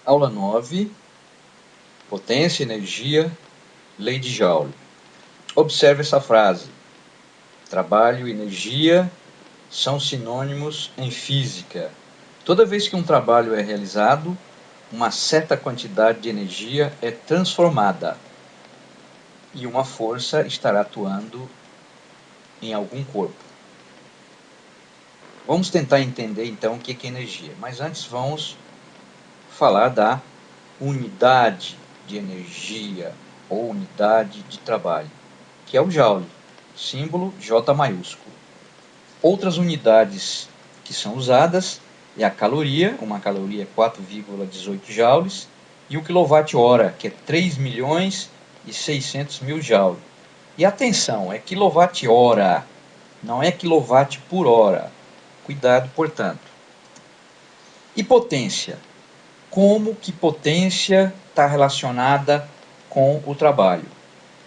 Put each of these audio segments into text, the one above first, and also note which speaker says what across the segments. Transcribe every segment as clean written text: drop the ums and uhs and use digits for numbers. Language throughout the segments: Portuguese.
Speaker 1: Aula 9, potência, energia, lei de Joule. Observe essa frase. Trabalho e energia são sinônimos em física. Toda vez que um trabalho é realizado, uma certa quantidade de energia é transformada e uma força estará atuando em algum corpo. Vamos tentar entender então o que é energia, mas antes vamos falar da unidade de energia ou unidade de trabalho, que é o Joule, símbolo J maiúsculo. Outras unidades que são usadas é a caloria, uma caloria é 4,18 joules, e o quilowatt-hora, que é 3.600.000 joules. E atenção, é quilowatt-hora, não é quilowatt por hora. Cuidado, portanto. E potência? Como que potência está relacionada com o trabalho?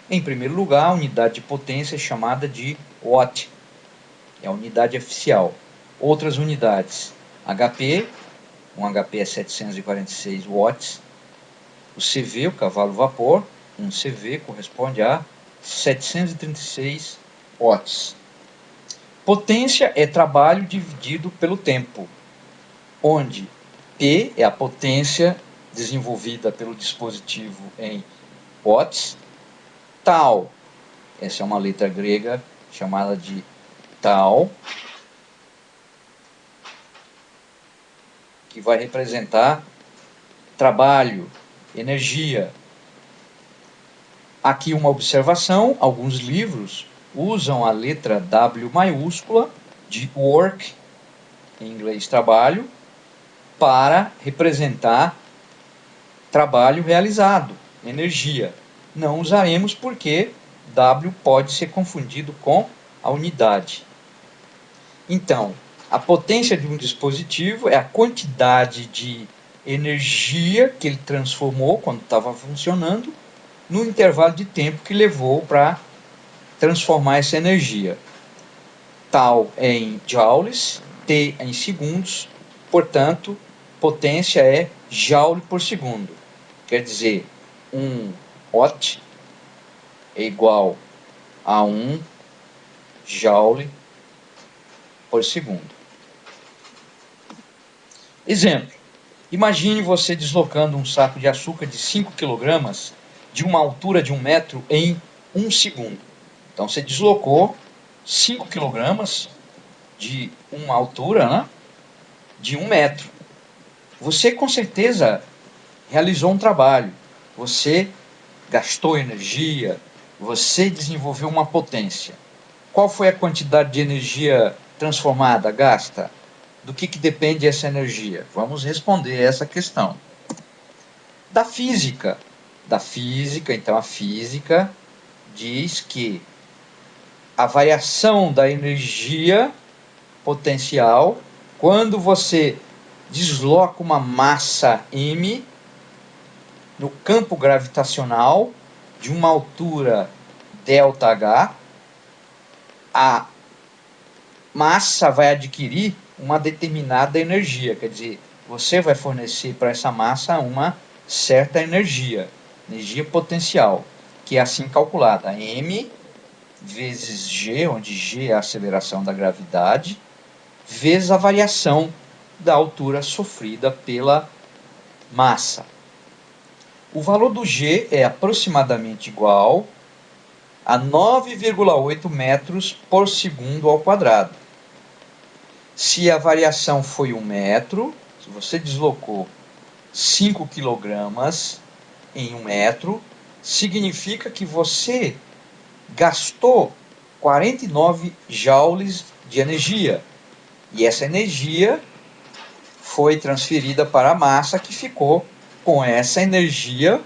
Speaker 1: Em primeiro lugar, a unidade de potência é chamada de watt, é a unidade oficial. Outras unidades, HP, um HP é 746 watts, o CV, o cavalo vapor, um CV corresponde a 736 watts. Potência é trabalho dividido pelo tempo, onde P é a potência desenvolvida pelo dispositivo em watts, tal, essa é uma letra grega chamada de tal, que vai representar trabalho, energia. Aqui uma observação, alguns livros usam a letra W maiúscula de work, em inglês trabalho, para representar trabalho realizado, energia. Não usaremos porque W pode ser confundido com a unidade. Então, a potência de um dispositivo é a quantidade de energia que ele transformou quando estava funcionando no intervalo de tempo que levou para transformar essa energia. Tal é em joules, T é em segundos, portanto, potência é joule por segundo. Quer dizer, 1 watt é igual a 1 joule por segundo. Exemplo, imagine você deslocando um saco de açúcar de 5 kg de uma altura de 1 metro em 1 segundo. Então você deslocou 5 kg de uma altura, né, de 1 metro. Você com certeza realizou um trabalho, você gastou energia, você desenvolveu uma potência. Qual foi a quantidade de energia transformada, gasta? Do que depende essa energia? Vamos responder essa questão. Da física, então a física diz que a variação da energia potencial, quando você desloca uma massa m no campo gravitacional de uma altura ΔH, a massa vai adquirir uma determinada energia, quer dizer, você vai fornecer para essa massa uma certa energia potencial, que é assim calculada, m vezes g, onde g é a aceleração da gravidade, vezes a variação da altura sofrida pela massa. O valor do g é aproximadamente igual a 9,8 metros por segundo ao quadrado. Se a variação foi 1 metro, se você deslocou 5 kg em 1 metro, significa que você gastou 49 joules de energia. E essa energia foi transferida para a massa, que ficou com essa energia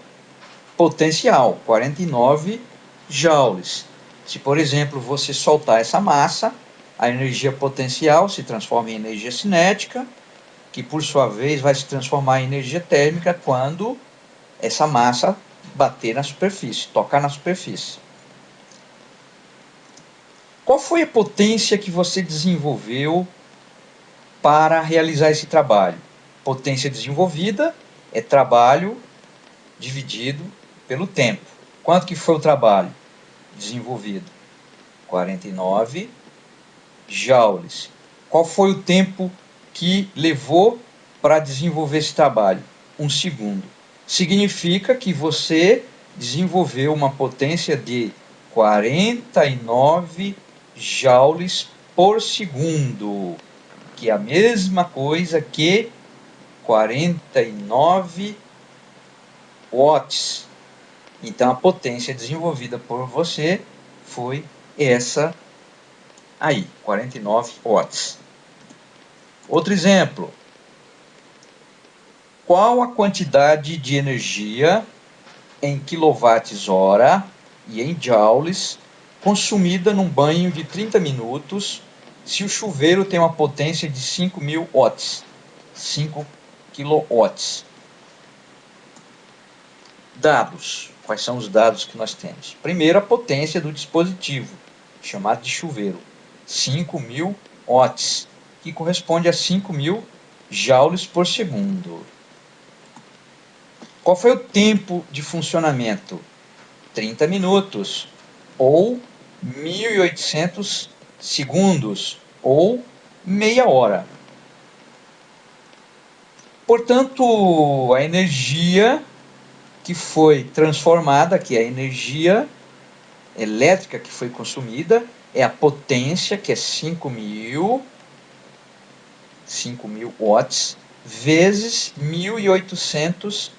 Speaker 1: potencial, 49 joules. Se, por exemplo, você soltar essa massa, a energia potencial se transforma em energia cinética, que por sua vez vai se transformar em energia térmica quando essa massa bater na superfície, tocar na superfície. Qual foi a potência que você desenvolveu para realizar esse trabalho? Potência desenvolvida É trabalho dividido pelo tempo. Quanto que foi o trabalho desenvolvido? 49 joules. Qual foi o tempo que levou para desenvolver esse trabalho? 1 segundo. Significa que você desenvolveu uma potência de 49 joules por segundo, que é a mesma coisa que 49 watts. Então a potência desenvolvida por você foi essa aí, 49 watts. Outro exemplo. Qual a quantidade de energia em kWh e em joules consumida num banho de 30 minutos se o chuveiro tem uma potência de 5.000 watts? 5 kW. Dados. Quais são os dados que nós temos? Primeiro, a potência do dispositivo, chamado de chuveiro. 5.000 watts, que corresponde a 5.000 joules por segundo. Qual foi o tempo de funcionamento? 30 minutos, ou 1.800 segundos, ou meia hora. Portanto, a energia que foi transformada, que é a energia elétrica que foi consumida, é a potência, que é 5.000 watts, vezes 1.800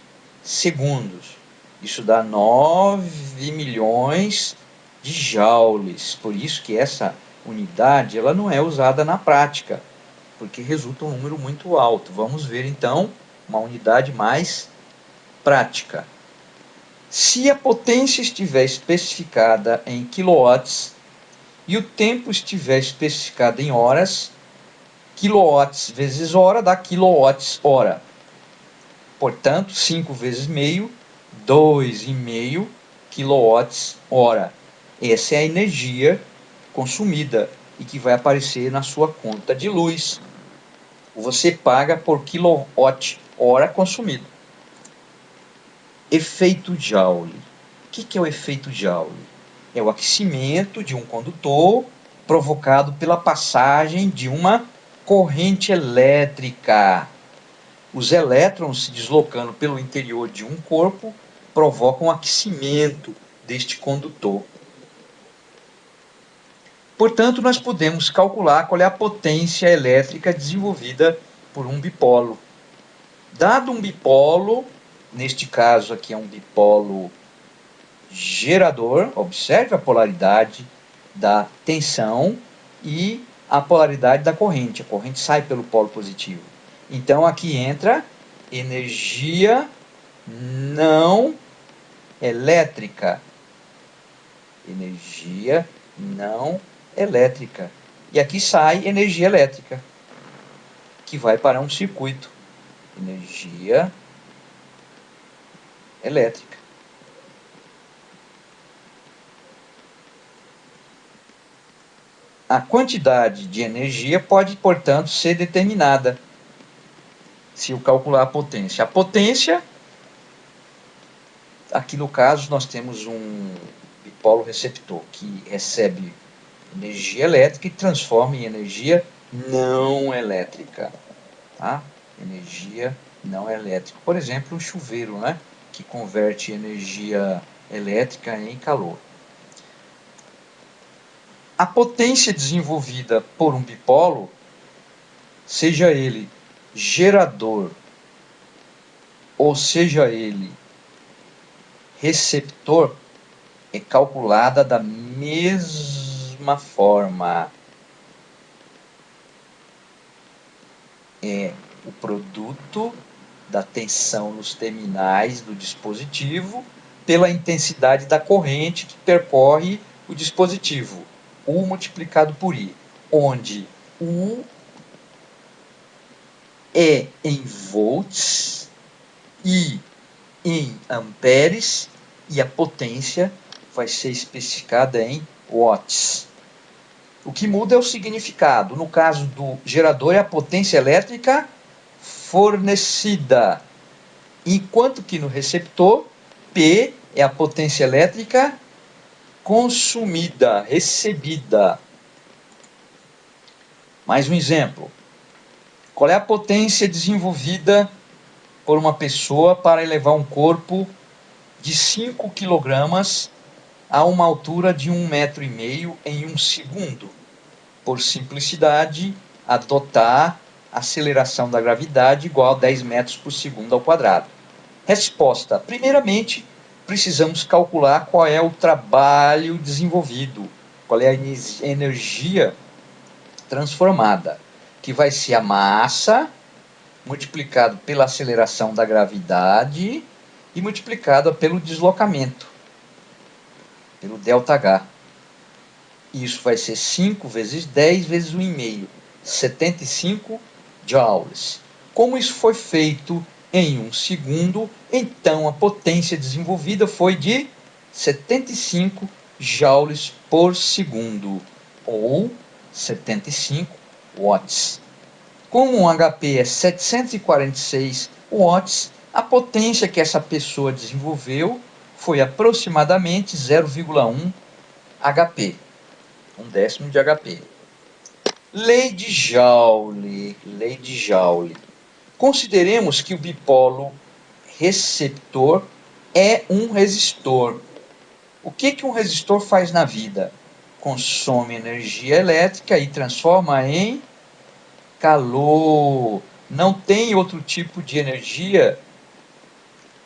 Speaker 1: segundos. Isso dá 9 milhões de joules. Por isso que essa unidade ela não é usada na prática, porque resulta um número muito alto. Vamos ver então uma unidade mais prática. Se a potência estiver especificada em quilowatts e o tempo estiver especificado em horas, quilowatts vezes hora dá quilowatts hora. Portanto, 5 vezes meio, 2,5 quilowatts hora. Essa é a energia consumida e que vai aparecer na sua conta de luz. Você paga por quilowatt hora consumido. Efeito Joule. O que é o efeito Joule? É o aquecimento de um condutor provocado pela passagem de uma corrente elétrica. Os elétrons se deslocando pelo interior de um corpo provocam aquecimento deste condutor. Portanto, nós podemos calcular qual é a potência elétrica desenvolvida por um bipolo. Dado um bipolo, neste caso aqui é um bipolo gerador, observe a polaridade da tensão e a polaridade da corrente. A corrente sai pelo polo positivo. Então aqui entra energia não elétrica. Energia não elétrica. E aqui sai energia elétrica, que vai para um circuito. Energia elétrica. A quantidade de energia pode, portanto, ser determinada se eu calcular a potência. A potência, aqui no caso, nós temos um dipolo receptor que recebe energia elétrica e transforma em energia não elétrica. Tá? Energia não elétrica. Por exemplo, um chuveiro, né? Que converte energia elétrica em calor. A potência desenvolvida por um bipolo, seja ele gerador ou seja ele receptor, é calculada da mesma forma. É o produto da tensão nos terminais do dispositivo pela intensidade da corrente que percorre o dispositivo. U multiplicado por I, onde U é em volts, I em amperes e a potência vai ser especificada em watts. O que muda é o significado. No caso do gerador é a potência elétrica fornecida enquanto que no receptor, P é a potência elétrica consumida, recebida. Mais um exemplo. Qual é a potência desenvolvida por uma pessoa para elevar um corpo de 5 kg a uma altura de 1,5 m em 1 segundo? Por simplicidade, adotar a aceleração da gravidade igual a 10 metros por segundo ao quadrado. Resposta. Primeiramente, precisamos calcular qual é o trabalho desenvolvido, qual é a energia transformada, que vai ser a massa multiplicado pela aceleração da gravidade e multiplicada pelo deslocamento, pelo ΔH. Isso vai ser 5 vezes 10 vezes 1,5, 75 joules. Como isso foi feito em 1 segundo, então a potência desenvolvida foi de 75 joules por segundo, ou 75 watts. Como um HP é 746 watts, a potência que essa pessoa desenvolveu foi aproximadamente 0,1 HP, 1/10 de HP. Lei de Joule. Lei de Joule. Consideremos que o bipolo receptor é um resistor. O que um resistor faz na vida? Consome energia elétrica e transforma em calor. Não tem outro tipo de energia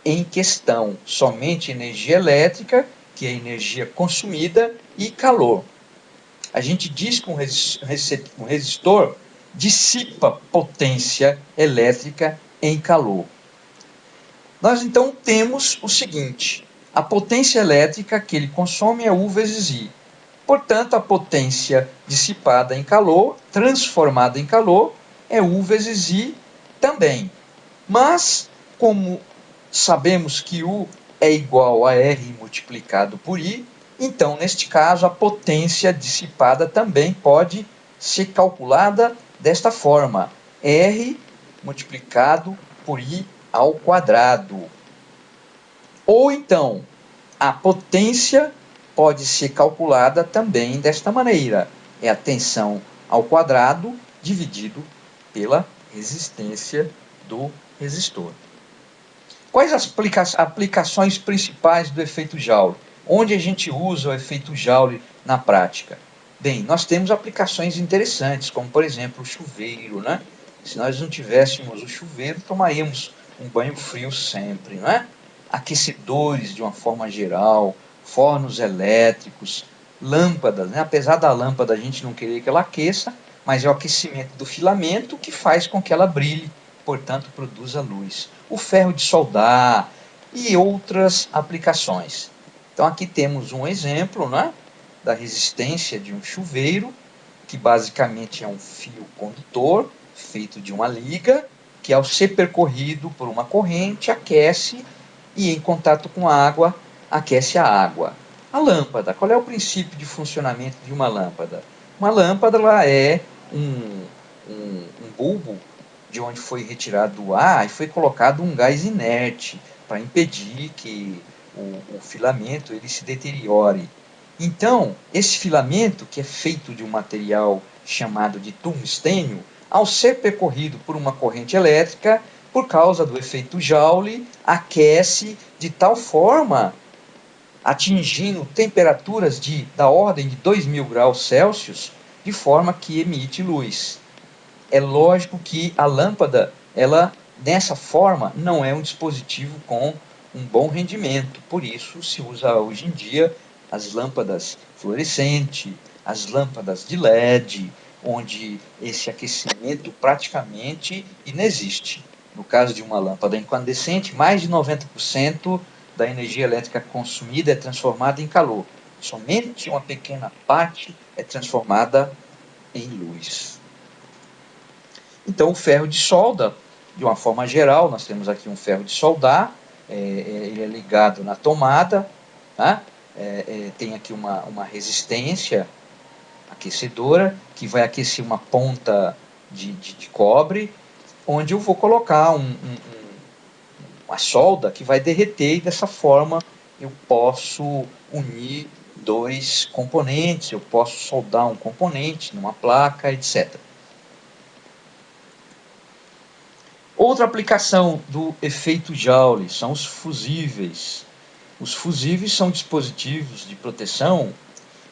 Speaker 1: em questão, somente energia elétrica, que é energia consumida, e calor. A gente diz que um resistor dissipa potência elétrica em calor. Nós então temos o seguinte: a potência elétrica que ele consome é U vezes I. Portanto, a potência dissipada em calor, transformada em calor, é U vezes I também. Mas, como sabemos que U é igual a R multiplicado por I, então, neste caso, a potência dissipada também pode ser calculada desta forma: R multiplicado por I ao quadrado. Ou então, a potência pode ser calculada também desta maneira: é a tensão ao quadrado dividido pela resistência do resistor. Quais as aplicações principais do efeito Joule? Onde a gente usa o efeito Joule na prática? Bem, nós temos aplicações interessantes, como por exemplo o chuveiro, né? Se nós não tivéssemos o chuveiro, tomaríamos um banho frio sempre, né? Aquecedores de uma forma geral, fornos elétricos, lâmpadas, né? Apesar da lâmpada a gente não querer que ela aqueça, mas é o aquecimento do filamento que faz com que ela brilhe, portanto produza luz. O ferro de soldar e outras aplicações. Então aqui temos um exemplo, né, da resistência de um chuveiro, que basicamente é um fio condutor feito de uma liga, que ao ser percorrido por uma corrente aquece e em contato com a água aquece a água. A lâmpada, qual é o princípio de funcionamento de uma lâmpada? Uma lâmpada ela é um bulbo de onde foi retirado o ar e foi colocado um gás inerte para impedir que o filamento ele se deteriore. Então, esse filamento, que é feito de um material chamado de tungstênio, ao ser percorrido por uma corrente elétrica, por causa do efeito Joule, aquece de tal forma, atingindo temperaturas da ordem de 2000 graus Celsius, de forma que emite luz. É lógico que a lâmpada, ela dessa forma, não é um dispositivo com um bom rendimento. Por isso se usa hoje em dia as lâmpadas fluorescentes, as lâmpadas de LED, onde esse aquecimento praticamente inexiste. No caso de uma lâmpada incandescente, mais de 90% da energia elétrica consumida é transformada em calor. Somente uma pequena parte é transformada em luz. Então, o ferro de solda, de uma forma geral, nós temos aqui um ferro de soldar, ele é ligado na tomada, tá? Tem aqui uma resistência aquecedora, que vai aquecer uma ponta de cobre, onde eu vou colocar uma solda que vai derreter e dessa forma eu posso unir dois componentes, eu posso soldar um componente numa placa, etc. Outra aplicação do efeito Joule são os fusíveis. Os fusíveis são dispositivos de proteção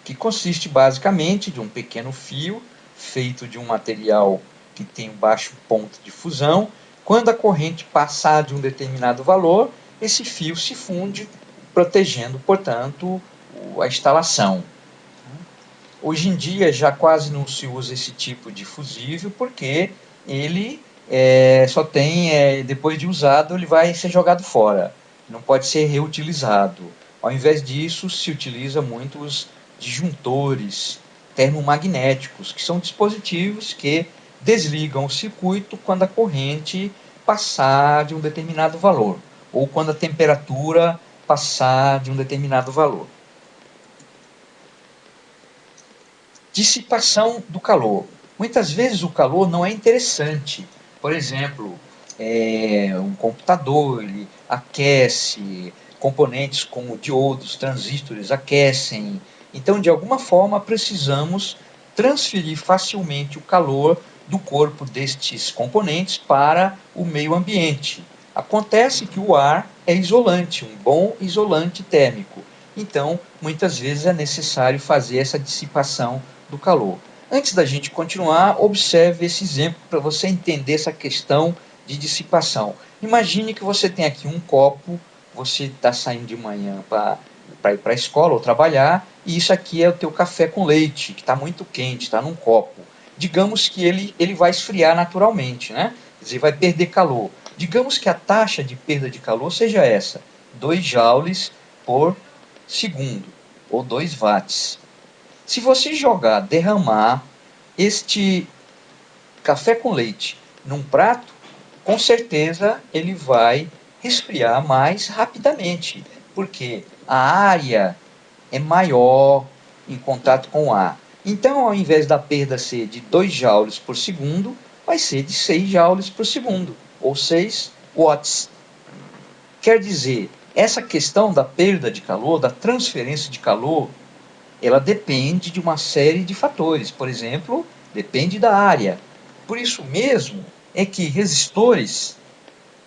Speaker 1: que consiste basicamente de um pequeno fio feito de um material que tem um baixo ponto de fusão. Quando a corrente passar de um determinado valor, esse fio se funde, protegendo, portanto, a instalação. Hoje em dia já quase não se usa esse tipo de fusível porque ele só tem, depois de usado, ele vai ser jogado fora. Não pode ser reutilizado. Ao invés disso, se utiliza muito os disjuntores termomagnéticos, que são dispositivos que desligam o circuito quando a corrente passar de um determinado valor, ou quando a temperatura passar de um determinado valor. Dissipação do calor. Muitas vezes o calor não é interessante. Por exemplo, um computador ele aquece, componentes como diodos, transistores aquecem. Então, de alguma forma, precisamos transferir facilmente o calor do corpo destes componentes para o meio ambiente. Acontece que o ar é isolante, um bom isolante térmico. Então, muitas vezes é necessário fazer essa dissipação do calor. Antes da gente continuar, observe esse exemplo para você entender essa questão de dissipação. Imagine que você tem aqui um copo, você está saindo de manhã para ir para a escola ou trabalhar, e isso aqui é o teu café com leite, que está muito quente, está num copo. Digamos que ele vai esfriar naturalmente, né? Quer dizer, vai perder calor. Digamos que a taxa de perda de calor seja essa, 2 joules por segundo, ou 2 watts. Se você derramar este café com leite num prato, com certeza ele vai resfriar mais rapidamente, porque a área é maior em contato com o ar. Então, ao invés da perda ser de 2 joules por segundo, vai ser de 6 joules por segundo, ou 6 watts. Quer dizer, essa questão da perda de calor, da transferência de calor, ela depende de uma série de fatores. Por exemplo, depende da área. Por isso mesmo é que resistores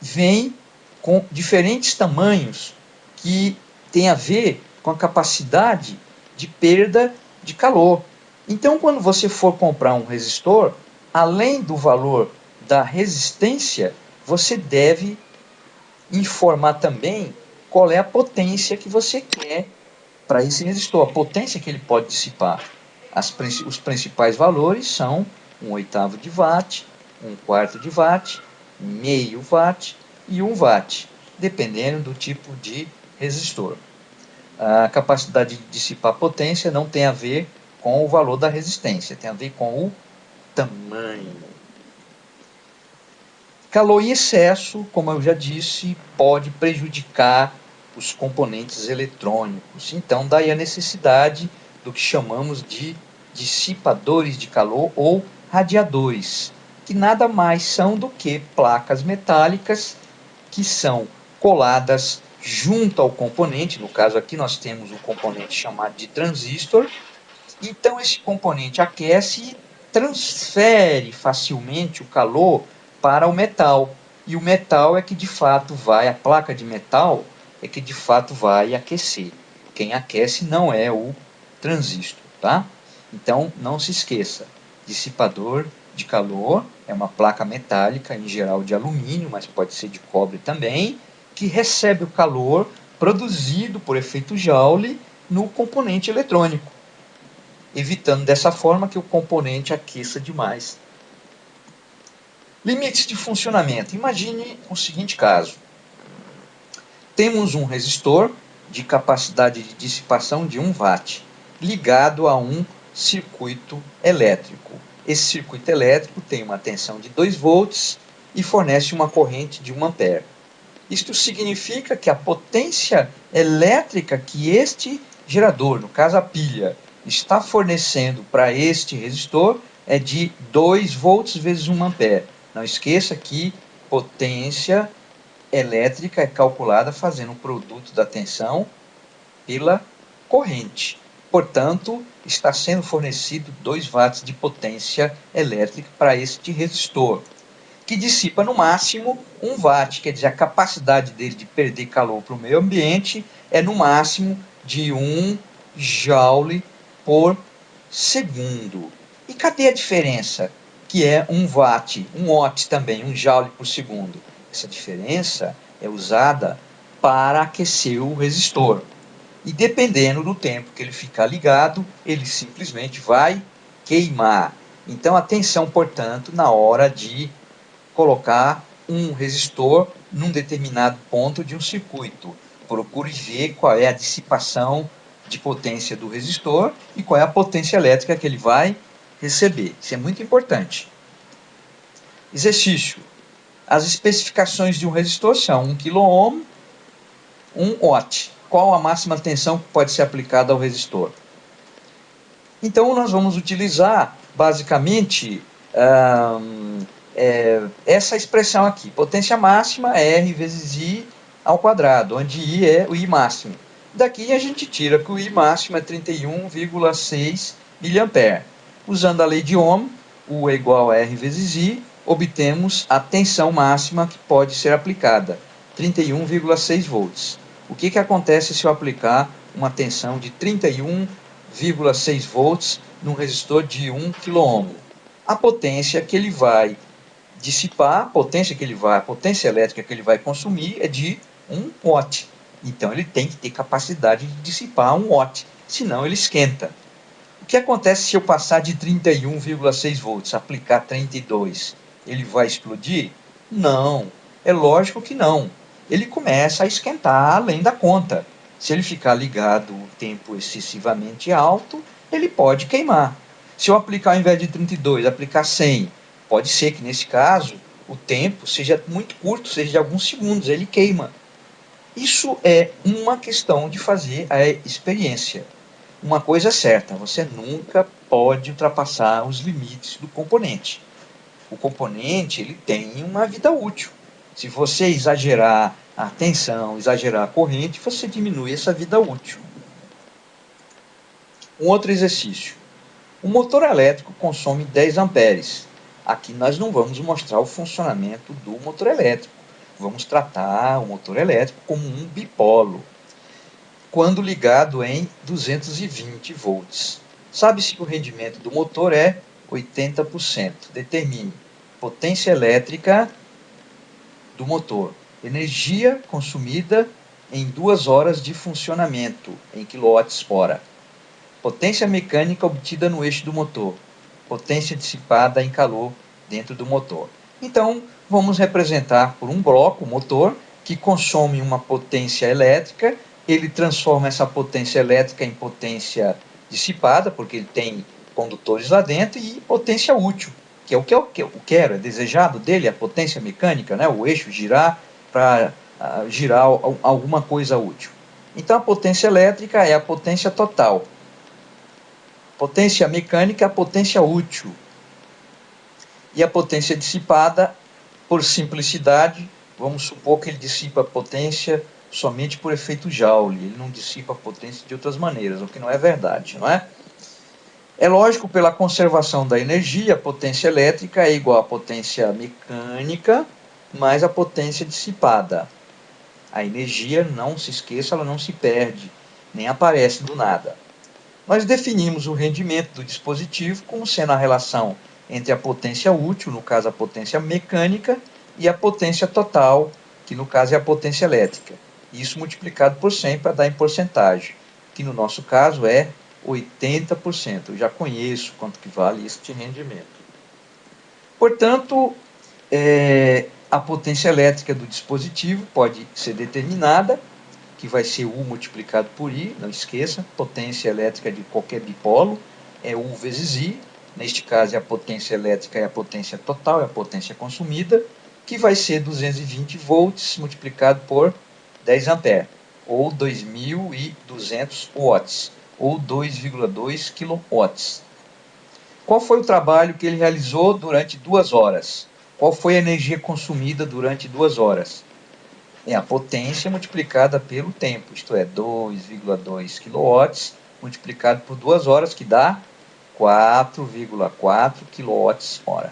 Speaker 1: vêm com diferentes tamanhos que têm a ver com a capacidade de perda de calor. Então, quando você for comprar um resistor, além do valor da resistência, você deve informar também qual é a potência que você quer para esse resistor, a potência que ele pode dissipar. Os principais valores são 1/8 de watt, 1/4 de watt, meio watt e 1 watt, dependendo do tipo de resistor. A capacidade de dissipar potência não tem a ver com o valor da resistência, tem a ver com o tamanho. Calor em excesso, como eu já disse, pode prejudicar os componentes eletrônicos. Então, daí a necessidade do que chamamos de dissipadores de calor ou radiadores, que nada mais são do que placas metálicas que são coladas junto ao componente. No caso aqui nós temos um componente chamado de transistor. Então esse componente aquece e transfere facilmente o calor para o metal. E o metal é que de fato vai, a placa de metal é que de fato vai aquecer. Quem aquece não é o transistor, tá? Então não se esqueça, dissipador de calor é uma placa metálica, em geral de alumínio, mas pode ser de cobre também, que recebe o calor produzido por efeito Joule no componente eletrônico, evitando dessa forma que o componente aqueça demais. Limites de funcionamento. Imagine o seguinte caso. Temos um resistor de capacidade de dissipação de 1 watt, ligado a um circuito elétrico. Esse circuito elétrico tem uma tensão de 2 volts e fornece uma corrente de 1 ampere. Isto significa que a potência elétrica que este gerador, no caso a pilha, está fornecendo para este resistor é de 2 volts vezes 1 ampere. Não esqueça que potência elétrica é calculada fazendo o produto da tensão pela corrente. Portanto, está sendo fornecido 2 watts de potência elétrica para este resistor, que dissipa no máximo 1 watt, quer dizer, a capacidade dele de perder calor para o meio ambiente é no máximo de 1 joule por segundo. E cadê a diferença? Que é 1 watt, 1 watt também, 1 joule por segundo. Essa diferença é usada para aquecer o resistor. E dependendo do tempo que ele ficar ligado, ele simplesmente vai queimar. Então, atenção, portanto, na hora de colocar um resistor num determinado ponto de um circuito. Procure ver qual é a dissipação de potência do resistor e qual é a potência elétrica que ele vai receber. Isso é muito importante. Exercício. As especificações de um resistor são 1 kΩ, 1 watt. Qual a máxima tensão que pode ser aplicada ao resistor? Então, nós vamos utilizar, basicamente, essa expressão aqui. Potência máxima é R vezes I ao quadrado, onde I é o I máximo. Daqui a gente tira que o I máximo é 31,6 mA. Usando a lei de Ohm, U é igual a R vezes I, obtemos a tensão máxima que pode ser aplicada, 31,6 volts. O que acontece se eu aplicar uma tensão de 31,6 volts num resistor de 1 kΩ? A potência que ele vai dissipar, a potência elétrica que ele vai consumir é de 1 watt. Então ele tem que ter capacidade de dissipar 1 watt, senão ele esquenta. O que acontece se eu passar de 31,6 volts, aplicar 32? Ele vai explodir? Não, é lógico que não. Ele começa a esquentar além da conta. Se ele ficar ligado um tempo excessivamente alto, ele pode queimar. Se eu aplicar ao invés de 32, aplicar 100, pode ser que nesse caso o tempo seja muito curto, seja de alguns segundos, ele queima. Isso é uma questão de fazer a experiência. Uma coisa é certa, você nunca pode ultrapassar os limites do componente. O componente ele tem uma vida útil. Se você exagerar a tensão, exagerar a corrente, você diminui essa vida útil. Um outro exercício. O motor elétrico consome 10 amperes. Aqui nós não vamos mostrar o funcionamento do motor elétrico. Vamos tratar o motor elétrico como um bipolo, quando ligado em 220 volts. Sabe-se que o rendimento do motor é 80%. Determine potência elétrica do motor. Energia consumida em 2 horas de funcionamento, em kWh. Potência mecânica obtida no eixo do motor. Potência dissipada em calor dentro do motor. Então, vamos representar por um bloco o motor que consome uma potência elétrica. Ele transforma essa potência elétrica em potência dissipada, porque ele tem condutores lá dentro, e potência útil, que é o que eu quero, é desejado dele, a potência mecânica, né? O eixo girar para girar alguma coisa útil. Então, a potência elétrica é a potência total. Potência mecânica é a potência útil. E a potência dissipada, por simplicidade, vamos supor que ele dissipa a potência somente por efeito Joule. Ele não dissipa a potência de outras maneiras, o que não é verdade, não é? É lógico, pela conservação da energia, a potência elétrica é igual à potência mecânica mais a potência dissipada. A energia, não se esqueça, ela não se perde, nem aparece do nada. Nós definimos o rendimento do dispositivo como sendo a relação entre a potência útil, no caso a potência mecânica, e a potência total, que no caso é a potência elétrica. Isso multiplicado por 100 para dar em porcentagem, que no nosso caso é 80%. Eu já conheço quanto que vale este rendimento. Portanto, a potência elétrica do dispositivo pode ser determinada, que vai ser U multiplicado por I, não esqueça, potência elétrica de qualquer dipolo é U vezes I, neste caso é a potência elétrica é a potência total, é a potência consumida, que vai ser 220 volts multiplicado por 10 amperes, ou 2.200 watts, ou 2,2 kW. Qual foi o trabalho que ele realizou durante 2 horas? Qual foi a energia consumida durante 2 horas? é a potência multiplicada pelo tempo, isto é, 2,2 kW multiplicado por 2 horas, que dá 4,4 kWh.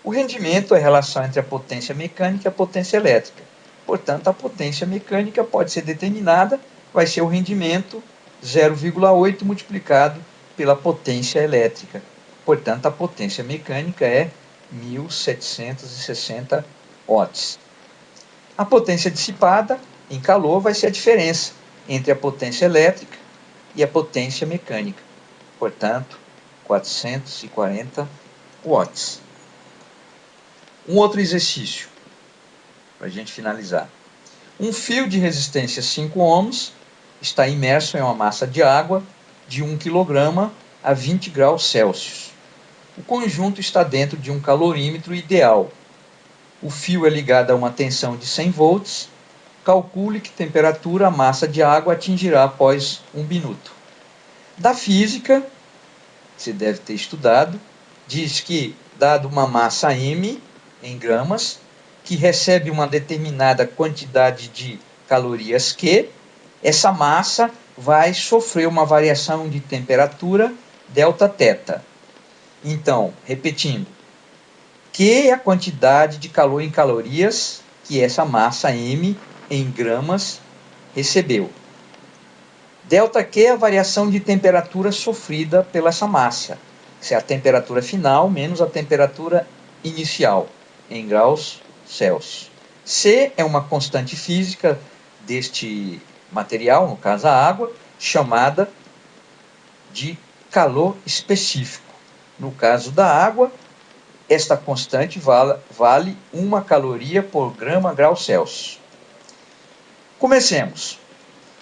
Speaker 1: O rendimento é a relação entre a potência mecânica e a potência elétrica. Portanto, a potência mecânica pode ser determinada, vai ser o rendimento 0,8 multiplicado pela potência elétrica. Portanto, a potência mecânica é 1760 watts. A potência dissipada em calor vai ser a diferença entre a potência elétrica e a potência mecânica. Portanto, 440 watts. Um outro exercício, para a gente finalizar. Um fio de resistência 5 ohms está imerso em uma massa de água de 1 kg a 20 graus Celsius. O conjunto está dentro de um calorímetro ideal. O fio é ligado a uma tensão de 100 volts. Calcule que temperatura a massa de água atingirá após 1 minuto. Da física, você deve ter estudado, diz que, dado uma massa M em gramas, que recebe uma determinada quantidade de calorias Q, essa massa vai sofrer uma variação de temperatura delta-teta. Então, repetindo, Q é a quantidade de calor em calorias que essa massa M em gramas recebeu. ΔQ é a variação de temperatura sofrida pela essa massa. Isso é a temperatura final menos a temperatura inicial, em graus Celsius. C é uma constante física deste material, no caso a água, chamada de calor específico. No caso da água, esta constante vale 1 caloria por grama grau Celsius. Comecemos.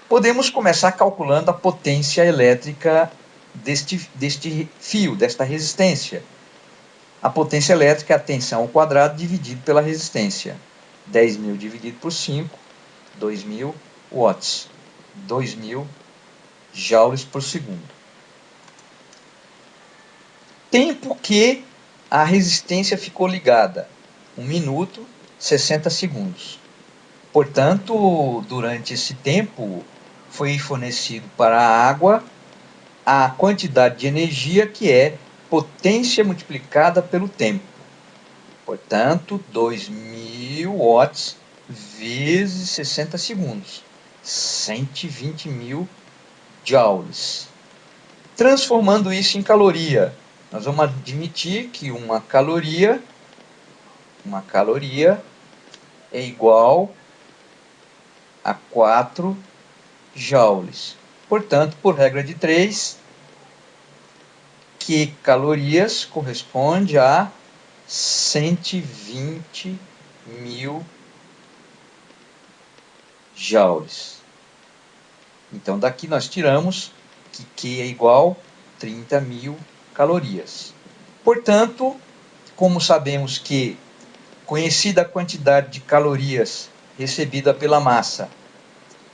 Speaker 1: Podemos começar calculando a potência elétrica deste fio, desta resistência. A potência elétrica é a tensão ao quadrado dividido pela resistência. 10.000 dividido por 5, 2.000 watts. 2.000 joules por segundo. Tempo que a resistência ficou ligada. 1 minuto, 60 segundos. Portanto, durante esse tempo, foi fornecido para a água a quantidade de energia que é potência multiplicada pelo tempo. Portanto, 2.000 watts vezes 60 segundos. 120.000 joules. Transformando isso em caloria, nós vamos admitir que uma caloria é igual a 4 joules. Portanto, por regra de 3, que calorias corresponde a 120.000 joules. Então, daqui nós tiramos que Q é igual a 30.000 calorias. Portanto, como sabemos que, conhecida a quantidade de calorias recebida pela massa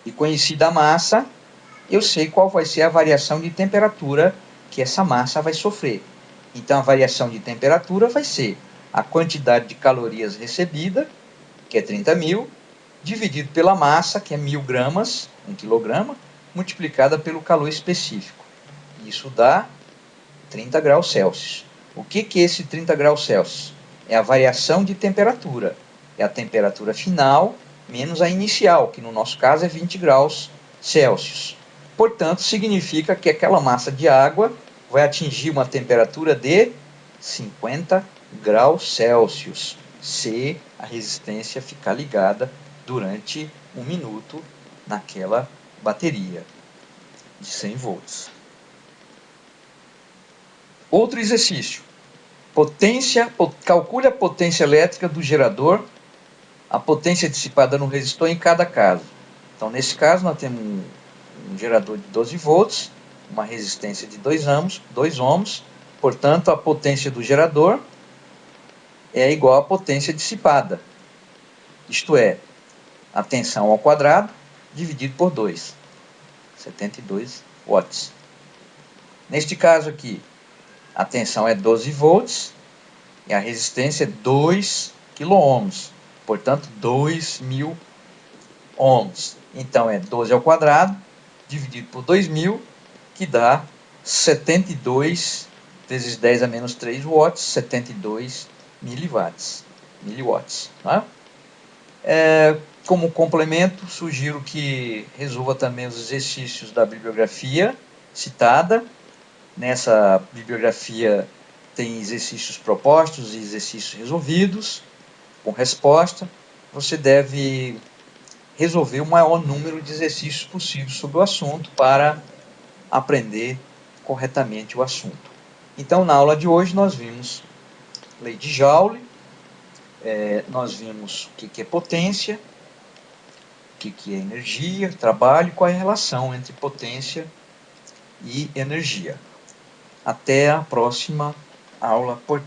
Speaker 1: e conhecida a massa, eu sei qual vai ser a variação de temperatura que essa massa vai sofrer. Então, a variação de temperatura vai ser a quantidade de calorias recebida, que é 30.000, dividido pela massa, que é 1.000 gramas, 1 quilograma, multiplicada pelo calor específico. Isso dá 30 graus Celsius. O que é esse 30 graus Celsius? É a variação de temperatura. É a temperatura final menos a inicial, que no nosso caso é 20 graus Celsius. Portanto, significa que aquela massa de água vai atingir uma temperatura de 50 graus Celsius, se a resistência ficar ligada durante 1 minuto naquela bateria de 100 volts. Outro exercício. Calcule a potência elétrica do gerador, a potência dissipada no resistor em cada caso. Então, nesse caso, nós temos um gerador de 12 volts, uma resistência de 2 ohms, portanto, a potência do gerador é igual à potência dissipada, isto é, a tensão ao quadrado dividido por 2, 72 watts. Neste caso aqui, a tensão é 12 volts e a resistência é 2 kΩ, portanto 2.000 ohms. Então é 12 ao quadrado dividido por 2000, que dá 72 vezes 10 a menos 3 watts, 72 miliwatts. Tá? Como complemento, sugiro que resolva também os exercícios da bibliografia citada. Nessa bibliografia tem exercícios propostos e exercícios resolvidos, com resposta. Você deve resolver o maior número de exercícios possíveis sobre o assunto para aprender corretamente o assunto. Então, na aula de hoje, nós vimos lei de Joule, nós vimos o que é potência, o que é energia, trabalho, qual é a relação entre potência e energia. Até a próxima aula, portanto.